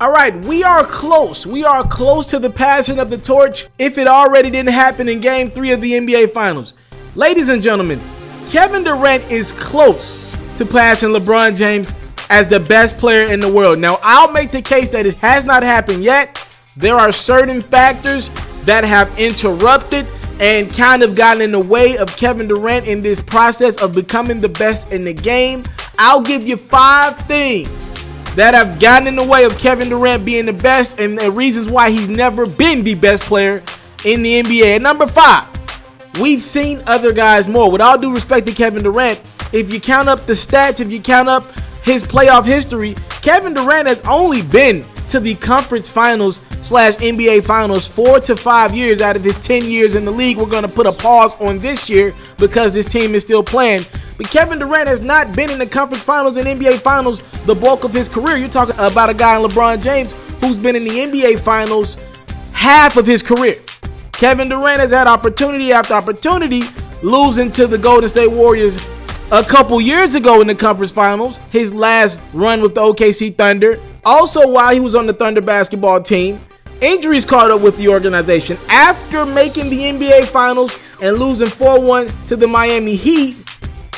All right, we are close. We are close to the passing of the torch if it already didn't happen in Game 3 of the NBA Finals. Ladies and gentlemen, Kevin Durant is close to passing LeBron James as the best player in the world. Now, I'll make the case that it has not happened yet. There are certain factors that have interrupted and kind of gotten in the way of Kevin Durant in this process of becoming the best in the game. I'll give you 5 things that have gotten in the way of Kevin Durant being the best and the reasons why he's never been the best player in the NBA. And number 5, we've seen other guys more. With all due respect to Kevin Durant, if you count up the stats, if you count up his playoff history, Kevin Durant has only been to the conference finals / NBA finals 4 to 5 years out of his 10 years in the league. We're going to put a pause on this year because this team is still playing. But Kevin Durant has not been in the conference finals and NBA finals the bulk of his career. You're talking about a guy in LeBron James who's been in the NBA finals half of his career. Kevin Durant has had opportunity after opportunity, losing to the Golden State Warriors a couple years ago in the conference finals, his last run with the OKC Thunder. Also, while he was on the Thunder basketball team, injuries caught up with the organization. After making the NBA finals and losing 4-1 to the Miami Heat,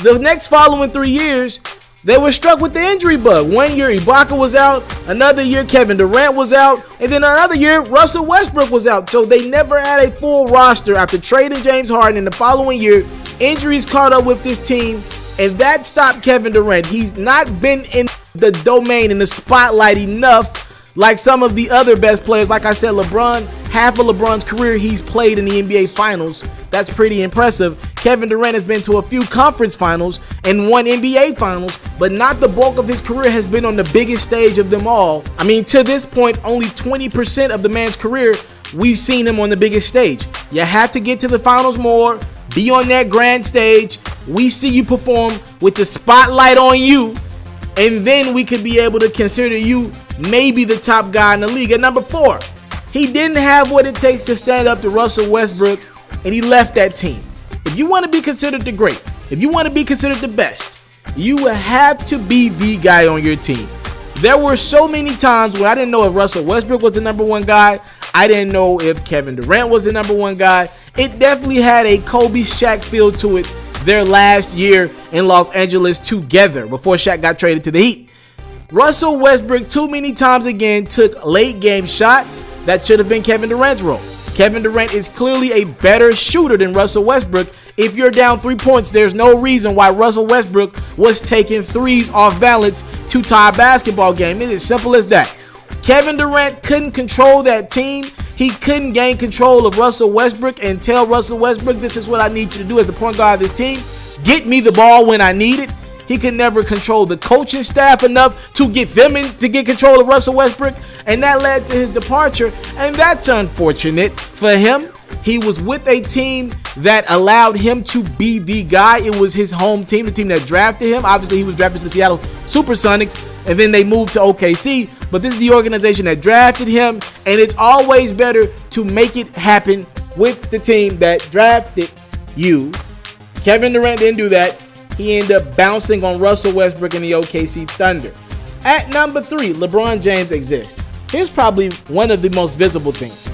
the next following 3 years, they were struck with the injury bug. 1 year, Ibaka was out. Another year, Kevin Durant was out. And then another year, Russell Westbrook was out. So they never had a full roster after trading James Harden. In the following year, injuries caught up with this team, and that stopped Kevin Durant. He's not been in the domain, in the spotlight enough like some of the other best players. Like I said, LeBron, half of LeBron's career he's played in the NBA Finals. That's pretty impressive. Kevin Durant has been to a few conference finals and 1 NBA Finals, but not the bulk of his career has been on the biggest stage of them all. I mean, to this point, only 20% of the man's career we've seen him on the biggest stage. You have to get to the finals more, be on that grand stage. We see you perform with the spotlight on you, and then we could be able to consider you maybe the top guy in the league. At number 4, he didn't have what it takes to stand up to Russell Westbrook, and he left that team. If you want to be considered the great, if you want to be considered the best, you will have to be the guy on your team. There were so many times when I didn't know if Russell Westbrook was the number 1 guy. I didn't know if Kevin Durant was the number 1 guy. It definitely had a Kobe Shaq feel to it their last year in Los Angeles together before Shaq got traded to the Heat. Russell Westbrook too many times again took late game shots that should have been Kevin Durant's role. Kevin Durant is clearly a better shooter than Russell Westbrook. If you're down 3 points, there's no reason why Russell Westbrook was taking threes off balance to tie a basketball game. It's as simple as that. Kevin Durant couldn't control that team. He couldn't gain control of Russell Westbrook and tell Russell Westbrook, this is what I need you to do as the point guard of this team. Get me the ball when I need it. He could never control the coaching staff enough to get them in to get control of Russell Westbrook, and that led to his departure, and that's unfortunate for him. He was with a team that allowed him to be the guy. It was his home team, the team that drafted him. Obviously, he was drafted to the Seattle Supersonics, and then they moved to OKC. But this is the organization that drafted him, and it's always better to make it happen with the team that drafted you. Kevin Durant didn't do that. He ended up bouncing on Russell Westbrook and the OKC Thunder. At number 3, LeBron James exists. Here's probably one of the most visible things.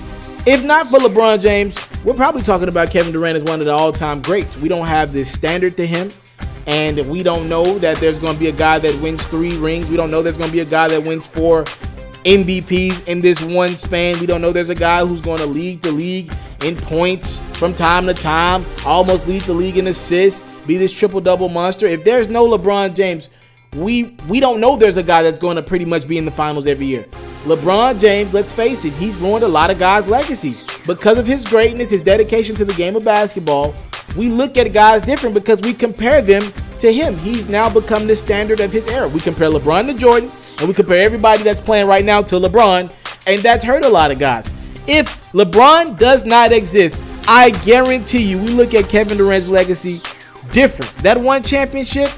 If not for LeBron James, we're probably talking about Kevin Durant as one of the all-time greats. We don't have this standard to him, and we don't know that there's going to be a guy that wins 3 rings. We don't know there's going to be a guy that wins 4 MVPs in this one span. We don't know there's a guy who's going to lead the league in points from time to time, almost lead the league in assists, be this triple-double monster. If there's no LeBron James, we don't know there's a guy that's going to pretty much be in the finals every year. LeBron James, let's face it, he's ruined a lot of guys' legacies. Because of his greatness, his dedication to the game of basketball, we look at guys different because we compare them to him. He's now become the standard of his era. We compare LeBron to Jordan, and we compare everybody that's playing right now to LeBron, and that's hurt a lot of guys. If LeBron does not exist, I guarantee you, we look at Kevin Durant's legacy different. That 1 championship,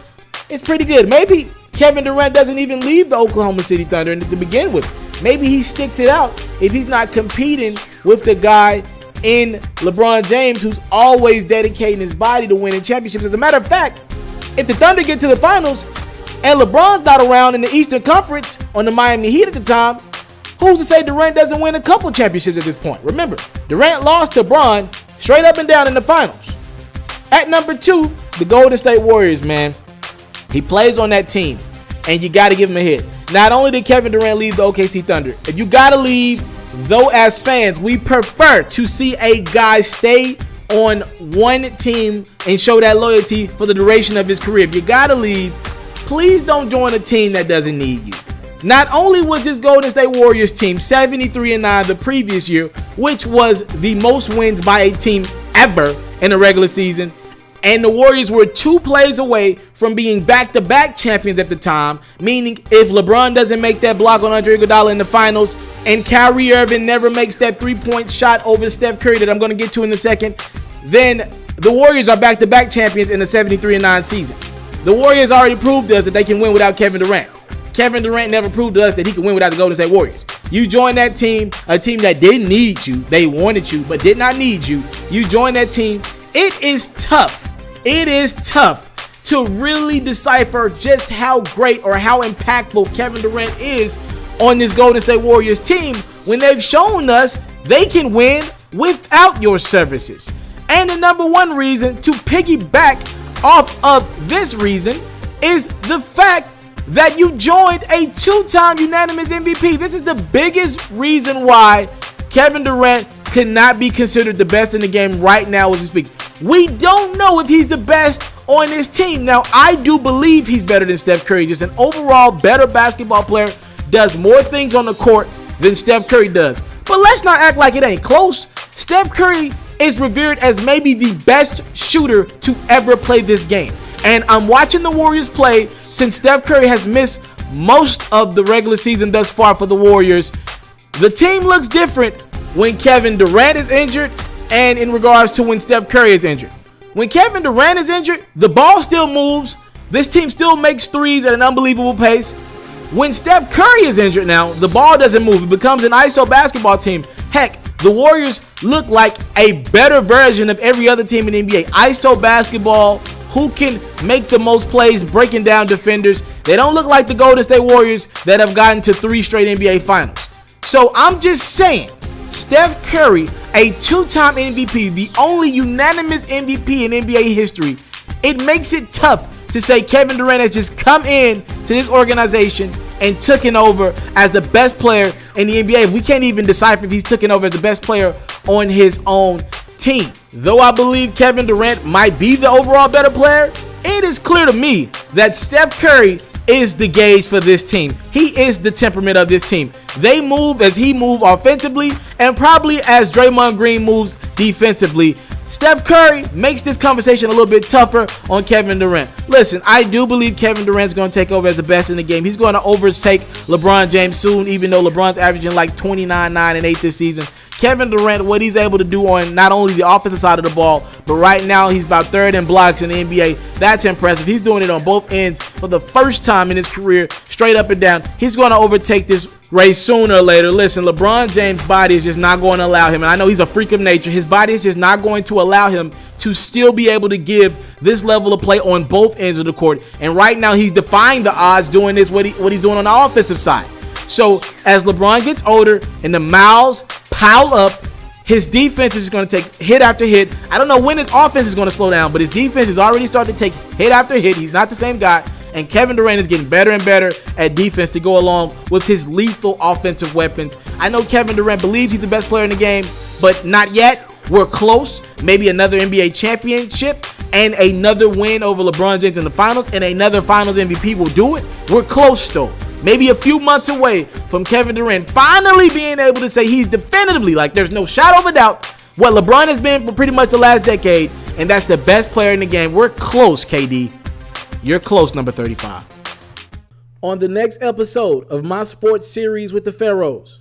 it's pretty good. Maybe Kevin Durant doesn't even leave the Oklahoma City Thunder to begin with. Maybe he sticks it out if he's not competing with the guy in LeBron James who's always dedicating his body to winning championships. As a matter of fact, if the Thunder get to the finals and LeBron's not around in the Eastern Conference on the Miami Heat at the time, Who's to say Durant doesn't win a couple championships at this point? Remember, Durant lost to Bron straight up and down in the finals. At number 2, the Golden State Warriors, man. He plays on that team, and you got to give him a hit. Not only did Kevin Durant leave the OKC Thunder, if you got to leave, though as fans, we prefer to see a guy stay on one team and show that loyalty for the duration of his career. If you got to leave, please don't join a team that doesn't need you. Not only was this Golden State Warriors team 73-9 the previous year, which was the most wins by a team ever in a regular season, and the Warriors were 2 plays away from being back-to-back champions at the time, meaning if LeBron doesn't make that block on Andre Iguodala in the finals and Kyrie Irving never makes that 3-point shot over Steph Curry that I'm going to get to in a second, then the Warriors are back-to-back champions in the 73-9 season. The Warriors already proved to us that they can win without Kevin Durant. Kevin Durant never proved to us that he could win without the Golden State Warriors. You joined that team, a team that didn't need you. They wanted you, but did not need you. You joined that team. It is tough. It is tough to really decipher just how great or how impactful Kevin Durant is on this Golden State Warriors team when they've shown us they can win without your services. And the number one reason to piggyback off of this reason is the fact that you joined a 2-time unanimous MVP. This is the biggest reason why Kevin Durant could not be considered the best in the game right now as we speak. We don't know if he's the best on this team. Now, I do believe he's better than Steph Curry. Just an overall better basketball player, does more things on the court than Steph Curry does. But let's not act like it ain't close. Steph Curry is revered as maybe the best shooter to ever play this game. And I'm watching the Warriors play since Steph Curry has missed most of the regular season thus far for the Warriors. The team looks different when Kevin Durant is injured and in regards to when Steph Curry is injured. When Kevin Durant is injured, the ball still moves. This team still makes threes at an unbelievable pace. When Steph Curry is injured now, the ball doesn't move. It becomes an ISO basketball team. Heck, the Warriors look like a better version of every other team in the NBA. ISO basketball, who can make the most plays, breaking down defenders. They don't look like the Golden State Warriors that have gotten to 3 straight NBA finals. So I'm just saying, Steph Curry, a 2-time MVP, the only unanimous MVP in NBA history, it makes it tough to say Kevin Durant has just come in to this organization and taken over as the best player in the NBA. If we can't even decipher if he's taken over as the best player on his own team. Though I believe Kevin Durant might be the overall better player, it is clear to me that Steph Curry is the gauge for this team. He is the temperament of this team. They move as he moves offensively and probably as Draymond Green moves defensively. Steph Curry makes this conversation a little bit tougher on Kevin Durant. Listen, I do believe Kevin Durant's going to take over as the best in the game. He's going to overtake LeBron James soon, even though LeBron's averaging like 29, 9, and 8 this season. Kevin Durant, what he's able to do on not only the offensive side of the ball, but right now he's about 3rd in blocks in the NBA. That's impressive. He's doing it on both ends for the first time in his career, straight up and down. He's going to overtake this race sooner or later. Listen, LeBron James' body is just not going to allow him, and I know he's a freak of nature. His body is just not going to allow him to still be able to give this level of play on both ends of the court. And right now he's defying the odds doing this, what he's doing on the offensive side. So as LeBron gets older and the miles pile up, his defense is going to take hit after hit. I don't know when his offense is going to slow down, but his defense is already starting to take hit after hit. He's not the same guy. And Kevin Durant is getting better and better at defense to go along with his lethal offensive weapons. I know Kevin Durant believes he's the best player in the game, but not yet. We're close. Maybe another NBA championship and another win over LeBron James in the finals and another finals MVP will do it. We're close though. Maybe a few months away from Kevin Durant finally being able to say he's definitively, like there's no shadow of a doubt, what LeBron has been for pretty much the last decade, and that's the best player in the game. We're close, KD. You're close, number 35. On the next episode of my sports series with the Pharaohs,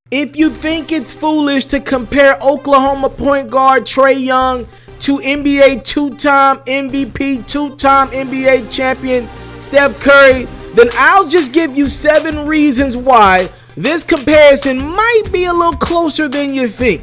if you think it's foolish to compare Oklahoma point guard Trae Young to NBA 2-time MVP, 2-time NBA champion Steph Curry, then I'll just give you 7 reasons why this comparison might be a little closer than you think.